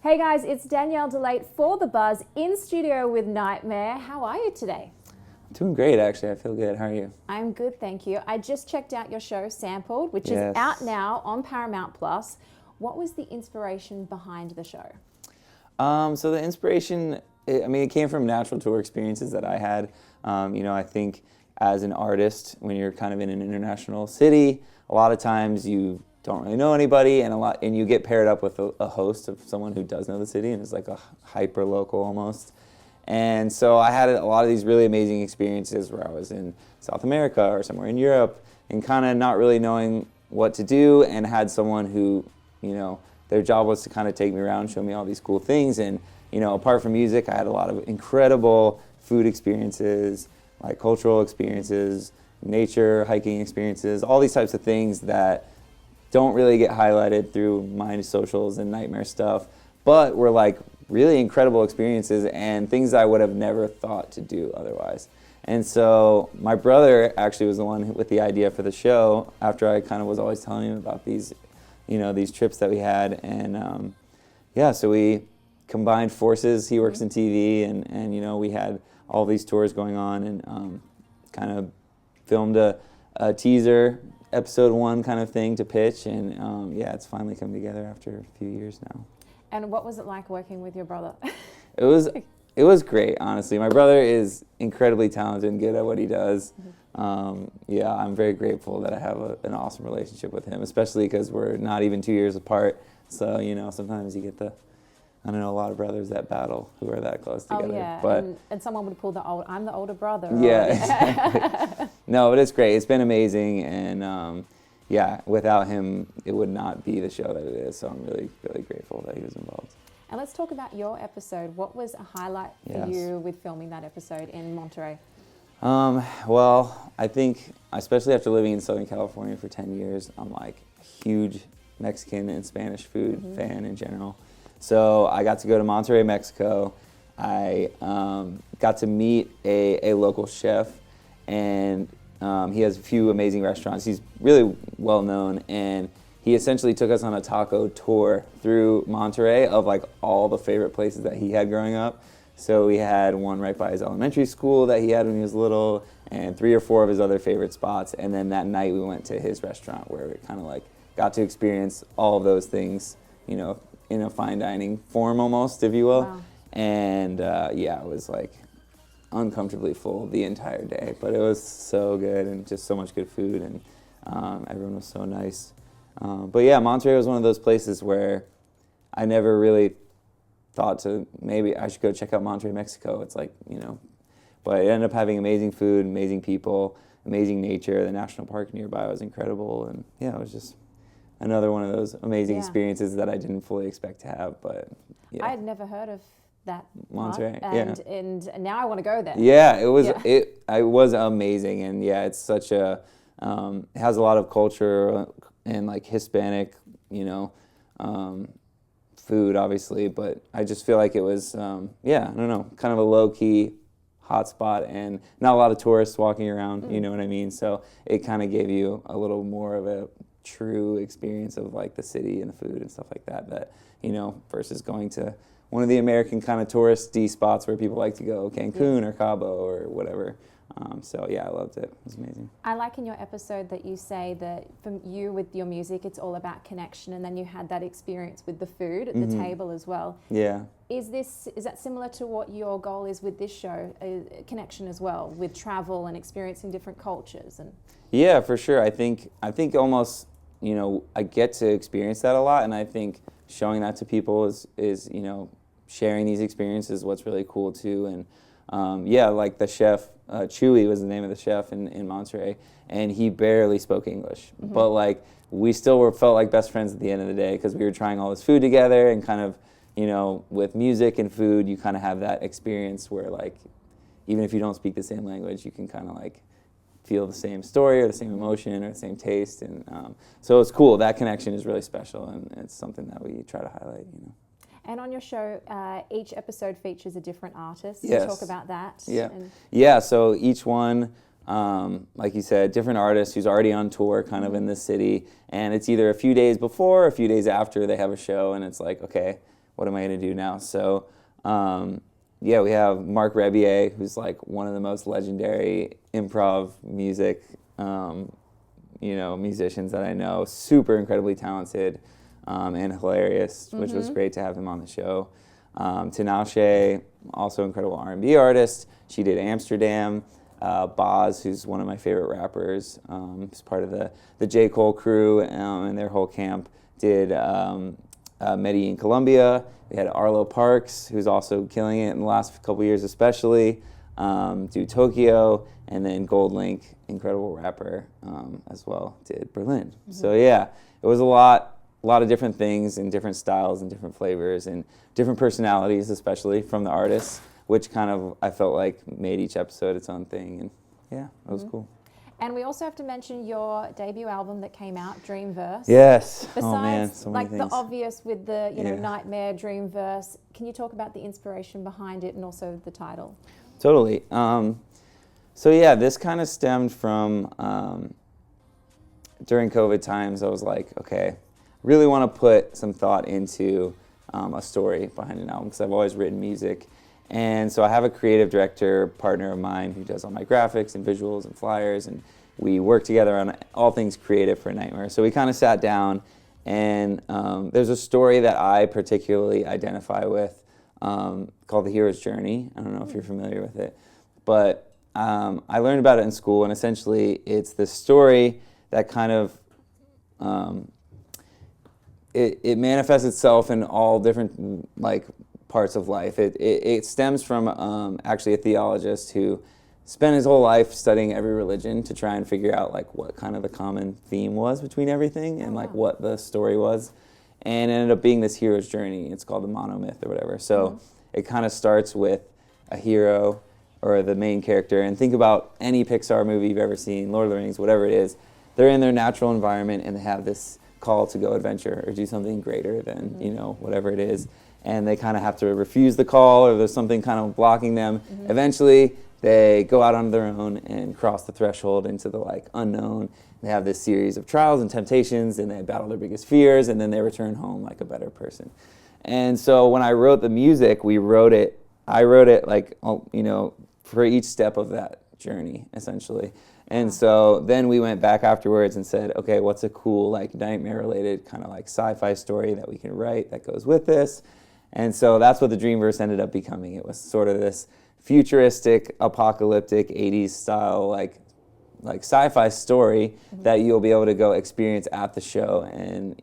Hey guys, it's Danielle DeLate for The Buzz in studio with Nghtmre. How are you today? Doing great, actually. I feel good. How are you? I'm good, thank you. I just checked out your show, Sampled, which is out now on Paramount Plus. What was the inspiration behind the show? So the inspiration, it came from natural tour experiences that I had. I think as an artist, when you're kind of in an international city, a lot of times you don't really know anybody, and you get paired up with a host of someone who does know the city and is like a hyper local almost. And so I had a lot of these really amazing experiences where I was in South America or somewhere in Europe and kind of not really knowing what to do, and had someone who, their job was to kind of take me around, show me all these cool things. And, apart from music, I had a lot of incredible food experiences, like cultural experiences, nature, hiking experiences, all these types of things that don't really get highlighted through my socials and Nghtmre stuff, but were like really incredible experiences and things I would have never thought to do otherwise. And so my brother actually was the one with the idea for the show after I kind of was always telling him about these, these trips that we had. And so we combined forces. He works in TV, and we had all these tours going on, and kind of filmed a teaser, episode 1 kind of thing to pitch. And it's finally come together after a few years now. And what was it like working with your brother? It was great, honestly. My brother is incredibly talented and good at what he does. I'm very grateful that I have an awesome relationship with him, especially because we're not even 2 years apart. So, sometimes you get a lot of brothers that battle who are that close together. Oh, yeah. But, and someone would pull I'm the older brother. Yeah, exactly. No, but it's great. It's been amazing. And, without him, it would not be the show that it is. So I'm really, really grateful that he was involved. And let's talk about your episode. What was a highlight for you with filming that episode in Monterey? Well, I think, especially after living in Southern California for 10 years, I'm like a huge Mexican and Spanish food fan in general. So I got to go to Monterey, Mexico. I got to meet a local chef, and he has a few amazing restaurants. He's really well known, and he essentially took us on a taco tour through Monterey of like all the favorite places that he had growing up. So we had one right by his elementary school that he had when he was little, and 3 or 4 of his other favorite spots. And then that night we went to his restaurant where we kind of like got to experience all of those things, in a fine dining form almost, if you will. Wow. And it was like uncomfortably full the entire day, but it was so good and just so much good food, and everyone was so nice. Monterey was one of those places where I never really thought to maybe I should go check out Monterey, Mexico. It's like, but it ended up having amazing food, amazing people, amazing nature. The national park nearby was incredible, and it was just another one of those amazing experiences that I didn't fully expect to have. But I had never heard of that Monterey, and now I want to go there. Yeah, it was amazing, and it's such a it has a lot of culture and like Hispanic, food obviously, but I just feel like it was I don't know, kind of a low key hotspot and not a lot of tourists walking around. You know what I mean? So it kind of gave you a little more of a true experience of like the city and the food and stuff like that versus going to one of the American kind of touristy spots where people like to go, Cancun or Cabo or whatever. I loved it. It was amazing. I like in your episode that you say that for you with your music, it's all about connection, and then you had that experience with the food at the table as well. Yeah. Is that similar to what your goal is with this show, connection as well, with travel and experiencing different cultures? And yeah, for sure. I think almost, I get to experience that a lot, and I think showing that to people is sharing these experiences what's really cool too. And like the chef, Chewy was the name of the chef in Monterey, and he barely spoke English. But like we still felt like best friends at the end of the day because we were trying all this food together, and kind of, with music and food, you kind of have that experience where like even if you don't speak the same language, you can kind of like feel the same story or the same emotion or the same taste. And so it's cool. That connection is really special, and it's something that we try to highlight. And on your show, each episode features a different artist. Yes. Can you talk about that? Yeah. So each one, like you said, different artist who's already on tour kind of in this city. And it's either a few days before or a few days after they have a show. And it's like, okay, what am I going to do now? So, yeah, we have Mark Rebier, who's like one of the most legendary improv music, musicians that I know. Super incredibly talented and hilarious, which was great to have him on the show. Tinashe, also incredible R&B artist. She did Amsterdam. Boz, who's one of my favorite rappers, who's part of the J. Cole crew and their whole camp, did Medellin, Colombia. We had Arlo Parks, who's also killing it in the last couple years especially, do Tokyo, and then Gold Link, incredible rapper as well, did Berlin. So yeah, it was a lot of different things and different styles and different flavors and different personalities, especially from the artists, which kind of I felt like made each episode its own thing, and yeah, it was cool. And we also have to mention your debut album that came out, Drmvrse. Yes. Besides, oh man, so many like things. the obvious with the Nghtmre, Drmvrse, can you talk about the inspiration behind it and also the title? Totally. So yeah, this kind of stemmed from during COVID times. I was like, okay, really want to put some thought into a story behind an album because I've always written music. And so I have a creative director partner of mine who does all my graphics and visuals and flyers, and we work together on all things creative for Nghtmre. So we kind of sat down, and there's a story that I particularly identify with called The Hero's Journey. I don't know if you're familiar with it, but I learned about it in school, and essentially it's the story that kind of it manifests itself in all different parts of life. It stems from actually a theologist who spent his whole life studying every religion to try and figure out what kind of the common theme was between everything and what the story was, and it ended up being this hero's journey. It's called the monomyth or whatever. So it kind of starts with a hero or the main character, and think about any Pixar movie you've ever seen, Lord of the Rings, whatever it is. They're in their natural environment and they have this call to go adventure or do something greater than whatever it is. And they kind of have to refuse the call, or there's something kind of blocking them. Eventually, they go out on their own and cross the threshold into the unknown. They have this series of trials and temptations, and they battle their biggest fears, and then they return home like a better person. And so when I wrote the music, I wrote it for each step of that journey, essentially. And so then we went back afterwards and said, okay, what's a cool Nghtmre-related kind of sci-fi story that we can write that goes with this? And so that's what the Drmvrse ended up becoming. It was sort of this futuristic, apocalyptic, 80s style, sci-fi story that you'll be able to go experience at the show. And,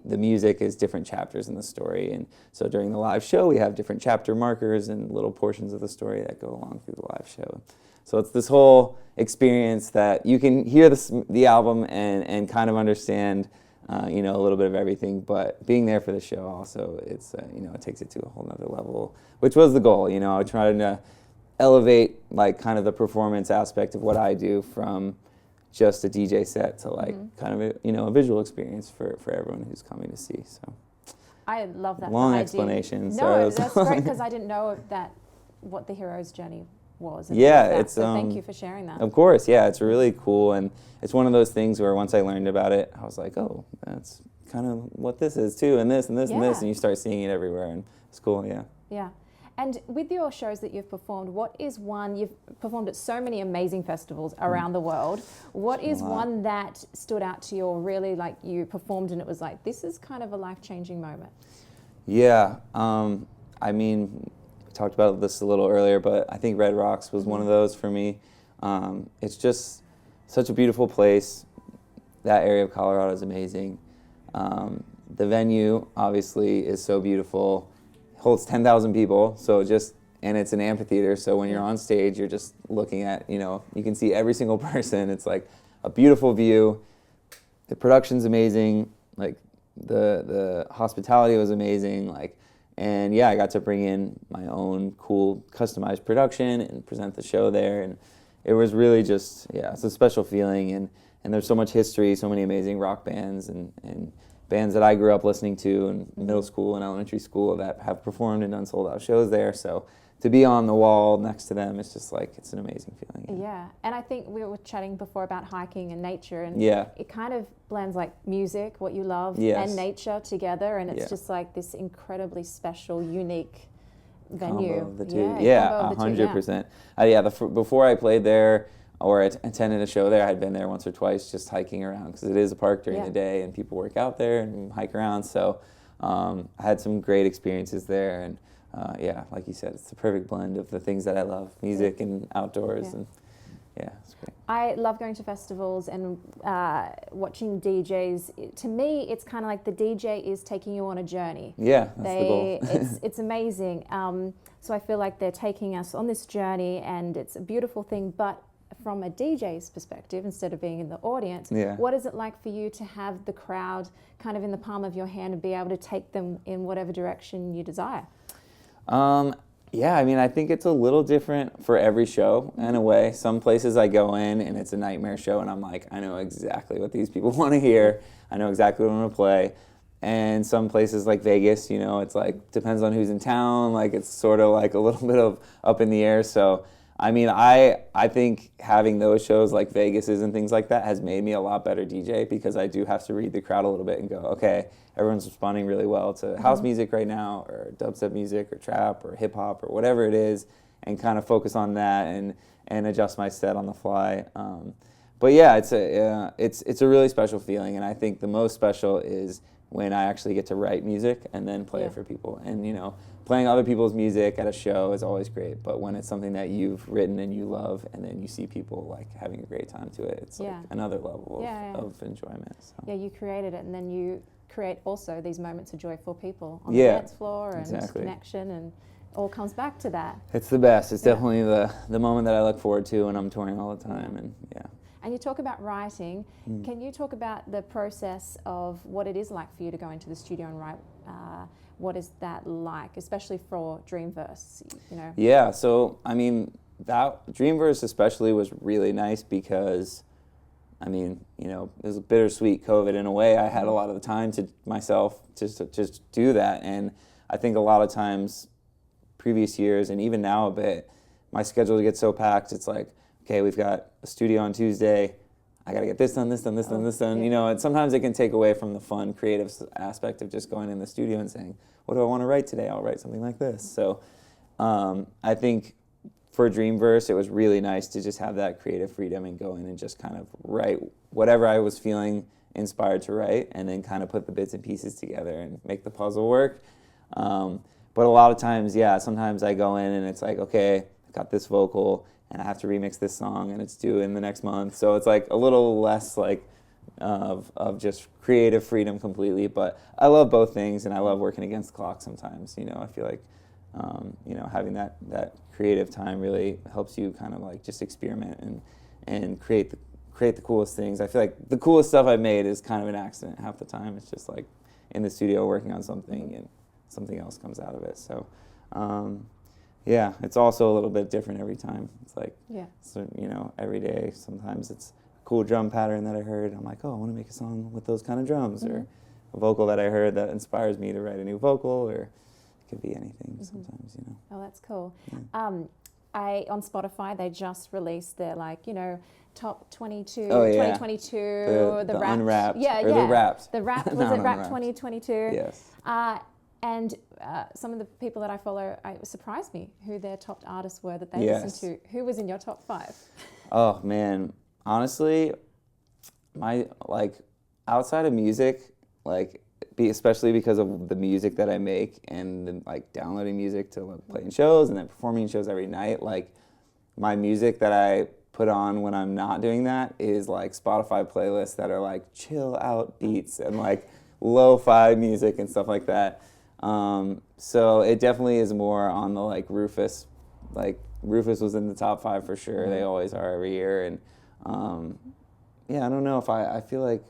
the music is different chapters in the story. And so during the live show, we have different chapter markers and little portions of the story that go along through the live show. So it's this whole experience that you can hear the album and kind of understand a little bit of everything, but being there for the show also, it's it takes it to a whole nother level, which was the goal. I tried to elevate kind of the performance aspect of what I do from just a DJ set to kind of a visual experience for everyone who's coming to see. So I love that. Long explanation. No, that's great because I didn't know what the hero's journey was. So thank you for sharing that. Of course, yeah, it's really cool, and it's one of those things where once I learned about it, I was like, oh, that's kind of what this is too, and this and this and this, and you start seeing it everywhere, and it's cool, yeah. Yeah. And with your shows that you've performed, what is one, you've performed at so many amazing festivals around the world, what is one that stood out to you, or really you performed and it was this is kind of a life-changing moment? Yeah, we talked about this a little earlier, but I think Red Rocks was one of those for me. It's just such a beautiful place. That area of Colorado is amazing. The venue, obviously, is so beautiful. It holds 10,000 people, and it's an amphitheater, so when you're on stage, you're just looking at, you can see every single person. It's a beautiful view. The production's amazing. The hospitality was amazing. And yeah, I got to bring in my own cool customized production and present the show there. And it was really just, it's a special feeling. And there's so much history, so many amazing rock bands and bands that I grew up listening to in middle school and elementary school that have performed and done sold out shows there. So to be on the wall next to them, it's just like, it's an amazing feeling. Yeah, and I think we were chatting before about hiking and nature, and it kind of blends like music, what you love, and nature together, and it's just like this incredibly special, unique venue. Combo of the two. Yeah, 100%. Before I played there or attended a show there, I had been there once or twice just hiking around, because it is a park during the day and people work out there and hike around. So I had some great experiences there, and like you said, it's the perfect blend of the things that I love, music and outdoors, and it's great. I love going to festivals and watching DJs. To me, it's kind of like the DJ is taking you on a journey. Yeah, that's the goal. It's amazing. So I feel like they're taking us on this journey, and it's a beautiful thing, but from a DJ's perspective, instead of being in the audience, what is it like for you to have the crowd kind of in the palm of your hand and be able to take them in whatever direction you desire? I mean, I think it's a little different for every show in a way. Some places I go in and it's a Nghtmre show and I'm like, I know exactly what these people want to hear. I know exactly what I'm going to play. And some places like Vegas, you know, it's like, depends on who's in town. Like, it's sort of like a little bit of up in the air. So, I mean, I think having those shows like Vegas's and things like that has made me a lot better DJ, because I do have to read the crowd a little bit and go, okay, everyone's responding really well to house music right now, or dubstep music, or trap, or hip hop, or whatever it is, and kind of focus on that and adjust my set on the fly. But yeah, it's a really special feeling, and I think the most special is when I actually get to write music and then play it for people. And you know, playing other people's music at a show is always great, but when it's something that you've written and you love, and then you see people like having a great time to it, it's like another level of enjoyment. So. Yeah, you created it, and then you create also these moments of joy for people on the dance floor, and connection, and all comes back to that. It's the best. It's definitely the moment that I look forward to when I'm touring all the time, and And you talk about writing. Can you talk about the process of what it is like for you to go into the studio and write? What is that like, especially for Drmvrse, you know? Yeah, so I mean, that Drmvrse especially was really nice because, I mean, you know, it was a bittersweet COVID in a way. I had a lot of the time to myself to just do that, and I think a lot of times, previous years and even now a bit, my schedule gets so packed. It's like, okay, we've got a studio on Tuesday. I got to get this done, this done, this done, this done. You know, and sometimes it can take away from the fun, creative aspect of just going in the studio and saying, what do I want to write today? I'll write something like this. So I think for Drmvrse, it was really nice to just have that creative freedom and go in and just kind of write whatever I was feeling inspired to write, and then kind of put the bits and pieces together and make the puzzle work. But a lot of times, sometimes I go in and it's like, okay, I got this vocal, and I have to remix this song, and it's due in the next month. So it's like a little less like of just creative freedom completely. But I love both things, and I love working against the clock sometimes. You know, I feel like you know, having that creative time really helps you kind of like just experiment and create the coolest things. I feel like the coolest stuff I've made is kind of an accident half the time. It's just like in the studio working on something, and something else comes out of it. So. Yeah, it's also a little bit different every time. It's like, so, you know, every day, sometimes it's a cool drum pattern that I heard. I'm like, oh, I want to make a song with those kind of drums, or a vocal that I heard that inspires me to write a new vocal, or it could be anything sometimes, you know. Oh, that's cool. On Spotify, they just released their, like, you know, top 22, 2022, the Wrapped. Unwrapped. The Wrapped. The Wrapped, was it Wrapped 2022? Yes. And some of the people that I follow, it surprised me who their top artists were that they listened to. Who was in your top 5? Oh man, honestly, my outside of music, especially because of the music that I make, and then, like, downloading music to play in shows and then performing in shows every night, like, my music that I put on when I'm not doing that is like Spotify playlists that are like chill out beats and like lo-fi music and stuff like that. So it definitely is more on the like Rufus. Like Rufus was in the top 5 for sure. They always are every year. And I don't know if I feel like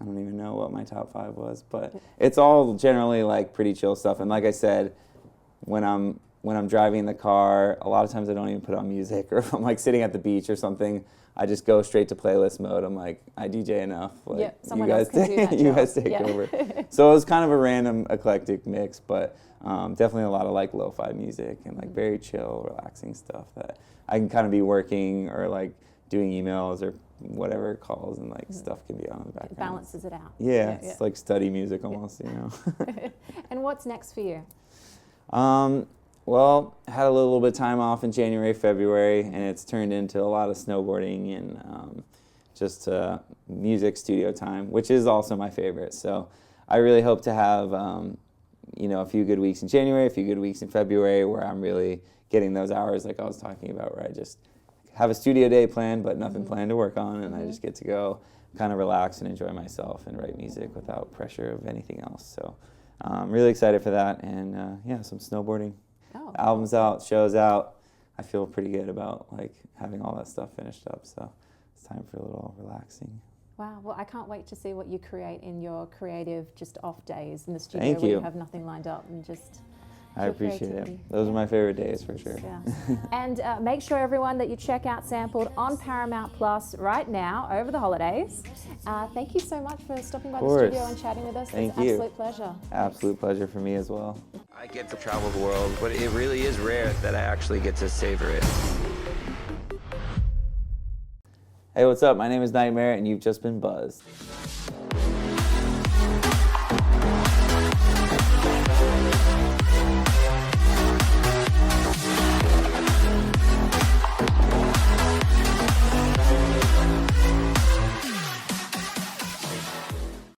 I don't even know what my top 5 was, but it's all generally like pretty chill stuff. And like I said, when I'm when I'm driving in the car, a lot of times I don't even put on music, or if I'm like sitting at the beach or something, I just go straight to playlist mode. I'm like, I DJ enough. Like, Yep, someone else can do that you job. guys take Yeah. over. So it was kind of a random eclectic mix, but definitely a lot of like lo-fi music and like very chill, relaxing stuff that I can kind of be working or like doing emails or whatever calls, and like stuff can be on in the background. It balances it out. Yeah, it's like study music almost, you know. And what's next for you? Well, I had a little bit of time off in January, February, and it's turned into a lot of snowboarding and just music studio time, which is also my favorite. So I really hope to have, you know, a few good weeks in January, a few good weeks in February, where I'm really getting those hours like I was talking about, where I just have a studio day planned, but nothing planned to work on, and I just get to go kind of relax and enjoy myself and write music without pressure of anything else. So I'm really excited for that, and yeah, some snowboarding. Oh, Albums out, shows out. I feel pretty good about like having all that stuff finished up. So it's time for a little relaxing. wow. Well, I can't wait to see what you create in your creative, just off days in the studio Thank where you. you have nothing lined up and just. I your appreciate it. creativity. Those are my favorite days for sure. Yeah. And make sure, everyone, that you check out Sampled on Paramount Plus right now over the holidays. Thank you so much for stopping by the course. studio and chatting with us. Thank It's an you. absolute pleasure. Absolute pleasure for me as well. I get to travel the world, but it really is rare that I actually get to savor it. Hey, what's up? My name is Nghtmre, and you've just been buzzed.